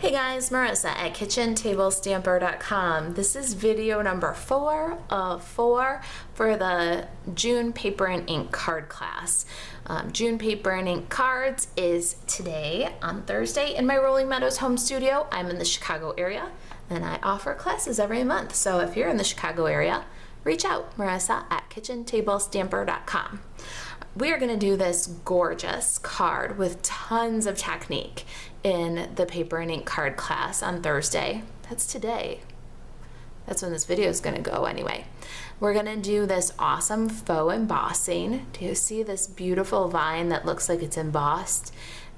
Hey guys, Marisa at KitchenTableStamper.com. This is video number 4 of 4 for the June Paper and Ink card class. June Paper and Ink cards is today on Thursday in my Rolling Meadows home studio. I'm in the Chicago area and I offer classes every month. So if you're in the Chicago area, reach out, Marisa at KitchenTableStamper.com. We are going to do this gorgeous card with tons of technique in the paper and ink card class on Thursday. That's today. That's when this video is going to go anyway. We're going to do this awesome faux embossing. Do you see this beautiful vine that looks like it's embossed?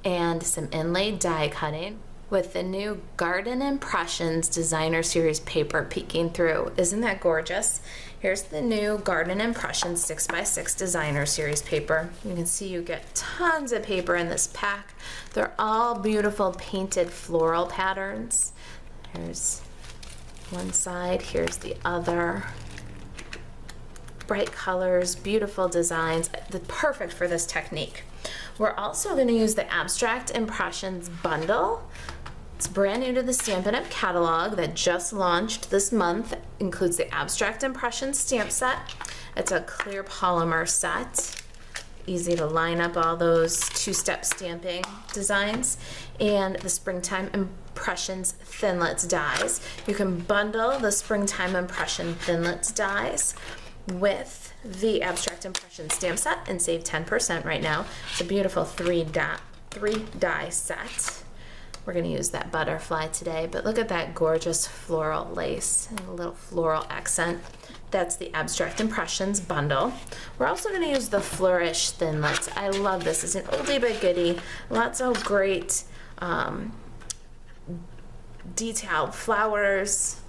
And some inlaid die cutting with the new Garden Impressions Designer Series paper peeking through. Isn't that gorgeous? Here's the new Garden Impressions 6x6 Designer Series paper. You can see you get tons of paper in this pack. They're all beautiful painted floral patterns. Here's one side, here's the other. Bright colors, beautiful designs, perfect for this technique. We're also going to use the Abstract Impressions bundle. It's brand new to the Stampin' Up! Catalog that just launched this month. Includes the Abstract Impressions stamp set. It's a clear polymer set. Easy to line up all those two-step stamping designs. And the Springtime Impressions Thinlits dies. You can bundle the Springtime Impression Thinlits dies with the Abstract Impressions stamp set and save 10% right now. It's a beautiful three die set. We're going to use that butterfly today, but look at that gorgeous floral lace and a little floral accent. That's the Abstract Impressions bundle. We're also going to use the Flourish Thinlits. I love this. It's an oldie but goodie. Lots of great detailed flowers,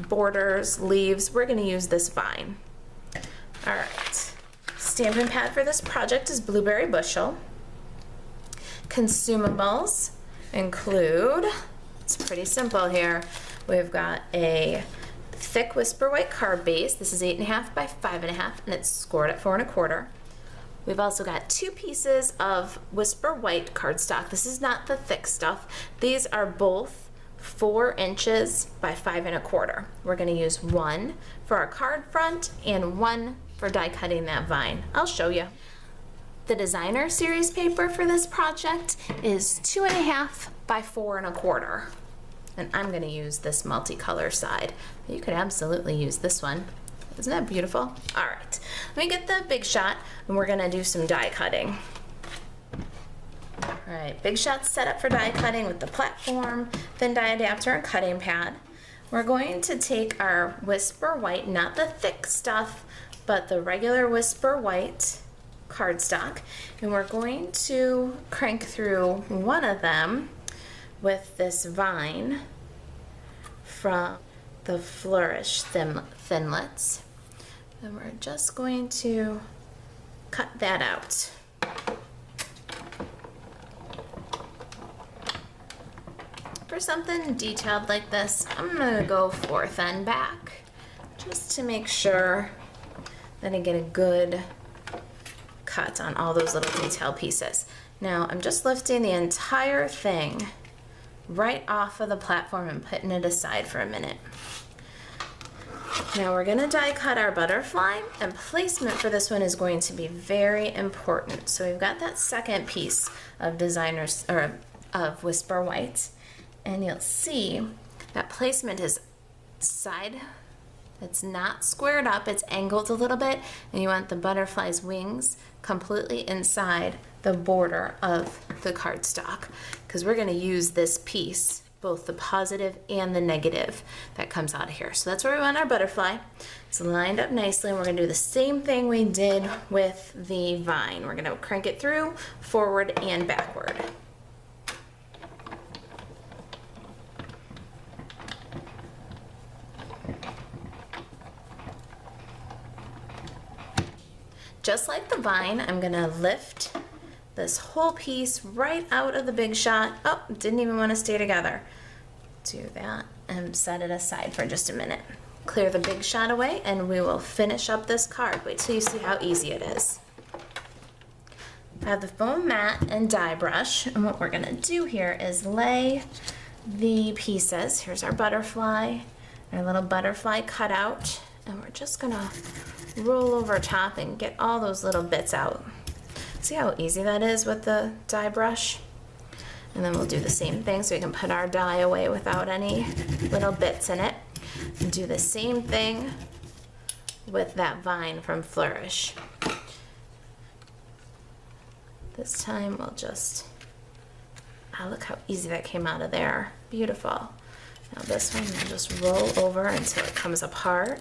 borders, leaves. We're going to use this vine. All right. Stampin' pad for this project is Blueberry Bushel. Consumables include, it's pretty simple here, we've got a thick Whisper White card base. This is 8.5 by 5.5 and it's scored at 4 1/4. We've also got 2 pieces of Whisper White cardstock. This is not the thick stuff. These are both 4 inches by 5 1/4. We're going to use one for our card front and one for die cutting that vine. I'll show you. The Designer Series paper for this project is 2.5 by 4 1/4. And I'm going to use this multicolor side. You could absolutely use this one. Isn't that beautiful? All right, let me get the Big Shot and we're going to do some die cutting. All right, Big Shot set up for die cutting with the platform, thin die adapter, and cutting pad. We're going to take our Whisper White, not the thick stuff, but the regular Whisper White cardstock, and we're going to crank through one of them with this vine from the Flourish Thinlits, and we're just going to cut that out. For something detailed like this, I'm going to go forth and back just to make sure that I get a good cut on all those little detail pieces. Now I'm just lifting the entire thing right off of the platform and putting it aside for a minute. Now we're going to die cut our butterfly, and placement for this one is going to be very important. So we've got that second piece of of Whisper White, and you'll see that placement is side. It's not squared up, it's angled a little bit, and you want the butterfly's wings completely inside the border of the cardstock, because we're going to use this piece, both the positive and the negative that comes out of here. So that's where we want our butterfly. It's lined up nicely, and we're going to do the same thing we did with the vine. We're going to crank it through, forward and backward. Just like the vine, I'm going to lift this whole piece right out of the Big Shot. Oh, didn't even want to stay together. Do that and set it aside for just a minute. Clear the Big Shot away and we will finish up this card. Wait till you see how easy it is. I have the foam mat and die brush, and what we're going to do here is lay the pieces. Here's our butterfly, our little butterfly cutout, and we're just gonna roll over top and get all those little bits out. See how easy that is with the die brush? And then we'll do the same thing so we can put our die away without any little bits in it. And do the same thing with that vine from Flourish. This time we'll just, oh, look how easy that came out of there. Beautiful. Now this one we'll just roll over until it comes apart.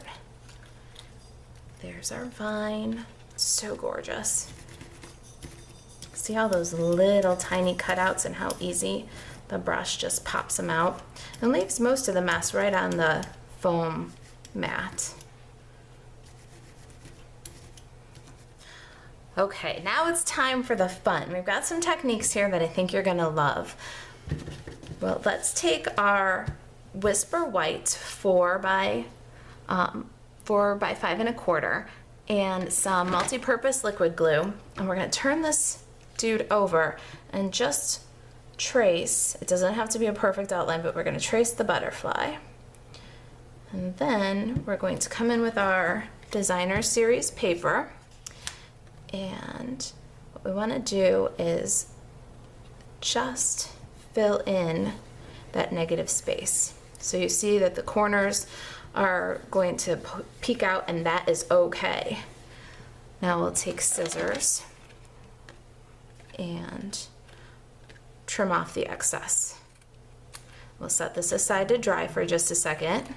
There's our vine. So gorgeous. See all those little tiny cutouts and how easy the brush just pops them out and leaves most of the mess right on the foam mat. Okay, now it's time for the fun. We've got some techniques here that I think you're gonna love. Well, let's take our Whisper White 4 by 5 1/4 and some multi-purpose liquid glue, and we're gonna turn this dude over and just trace. It doesn't have to be a perfect outline, but we're gonna trace the butterfly. And then we're going to come in with our Designer Series paper, and what we want to do is just fill in that negative space. So you see that the corners are going to peek out, and that is okay. Now we'll take scissors and trim off the excess. We'll set this aside to dry for just a second.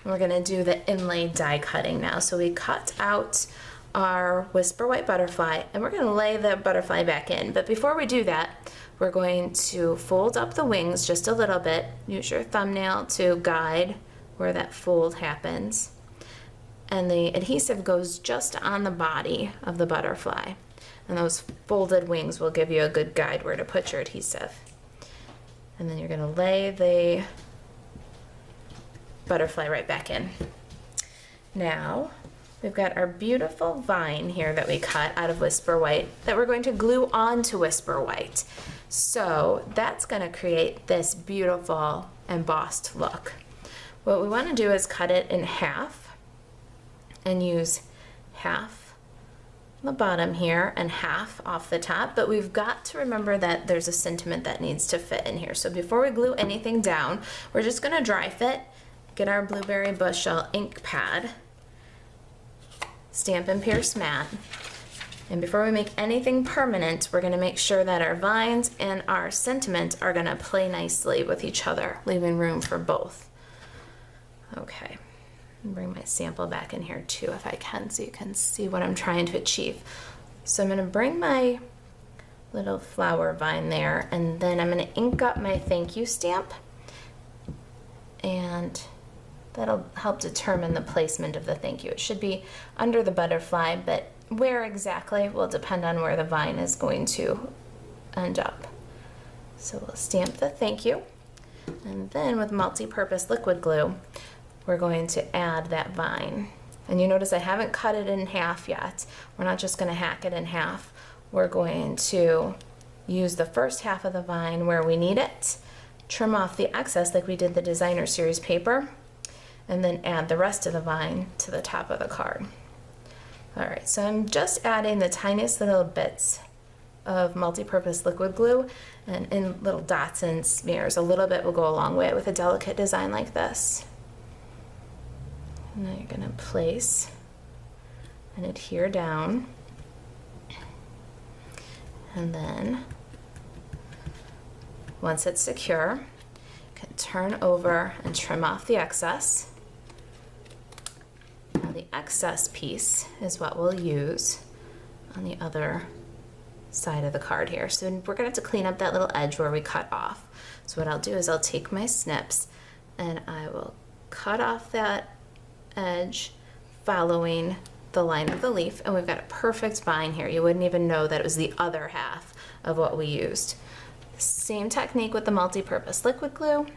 And we're gonna do the Inlay Die-Cutting now. So we cut out our Whisper White butterfly, and we're gonna lay the butterfly back in. But before we do that, we're going to fold up the wings just a little bit. Use your thumbnail to guide where that fold happens. And the adhesive goes just on the body of the butterfly. And those folded wings will give you a good guide where to put your adhesive. And then you're gonna lay the butterfly right back in. Now, we've got our beautiful vine here that we cut out of Whisper White that we're going to glue onto Whisper White. So that's gonna create this beautiful embossed look. What we wanna do is cut it in half and use half the bottom here and half off the top, but we've got to remember that there's a sentiment that needs to fit in here. So before we glue anything down, we're just gonna dry fit, get our Blueberry Bushel ink pad, Stampin' Pierce Matte, and before we make anything permanent, we're gonna make sure that our vines and our sentiment are gonna play nicely with each other, leaving room for both. Okay. Bring my sample back in here too if I can, so you can see what I'm trying to achieve. So I'm going to bring my little flower vine there, and then I'm going to ink up my thank you stamp, and that'll help determine the placement of the thank you. It should be under the butterfly, but where exactly will depend on where the vine is going to end up. So we'll stamp the thank you, and then with multi-purpose liquid glue we're going to add that vine. And you notice I haven't cut it in half yet. We're not just going to hack it in half. We're going to use the first half of the vine where we need it, trim off the excess like we did the Designer Series paper, and then add the rest of the vine to the top of the card. Alright, so I'm just adding the tiniest little bits of multi-purpose liquid glue and in little dots and smears. A little bit will go a long way with a delicate design like this. Now you're going to place and adhere down, and then once it's secure, you can turn over and trim off the excess. Now the excess piece is what we'll use on the other side of the card here. So we're going to have to clean up that little edge where we cut off. So what I'll do is I'll take my snips and I will cut off that edge following the line of the leaf, and we've got a perfect vine here. You wouldn't even know that it was the other half of what we used. Same technique with the multi-purpose liquid glue.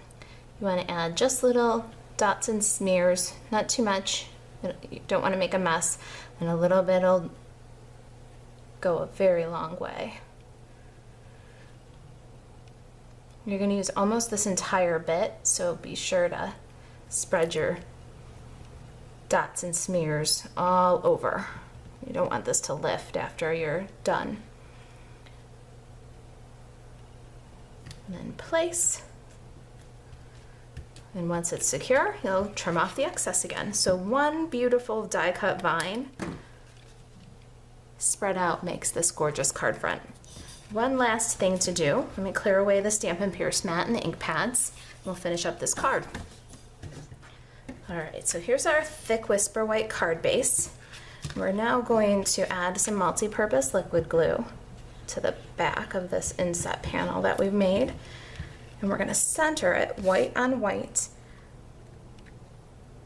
You want to add just little dots and smears, not too much. You don't want to make a mess, and a little bit will go a very long way. You're going to use almost this entire bit, so be sure to spread your dots and smears all over. You don't want this to lift after you're done. And then place. And once it's secure, you'll trim off the excess again. So one beautiful die cut vine spread out makes this gorgeous card front. One last thing to do, let me clear away the Stampin' Pierce mat and the ink pads. We'll finish up this card. All right, so here's our thick Whisper White card base. We're now going to add some multi-purpose liquid glue to the back of this inset panel that we've made. And we're going to center it white on white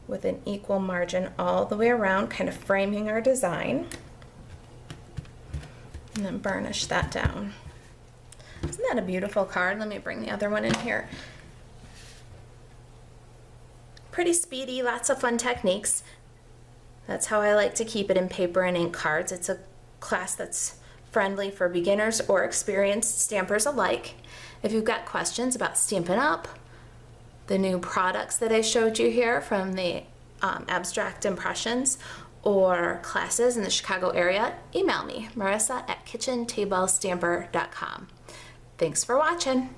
with an equal margin all the way around, kind of framing our design. And then burnish that down. Isn't that a beautiful card? Let me bring the other one in here. Pretty speedy, lots of fun techniques. That's how I like to keep it in paper and ink cards. It's a class that's friendly for beginners or experienced stampers alike. If you've got questions about Stampin' Up, the new products that I showed you here from the Abstract Impressions, or classes in the Chicago area, email me, Marisa at kitchentablestamper.com. Thanks for watching.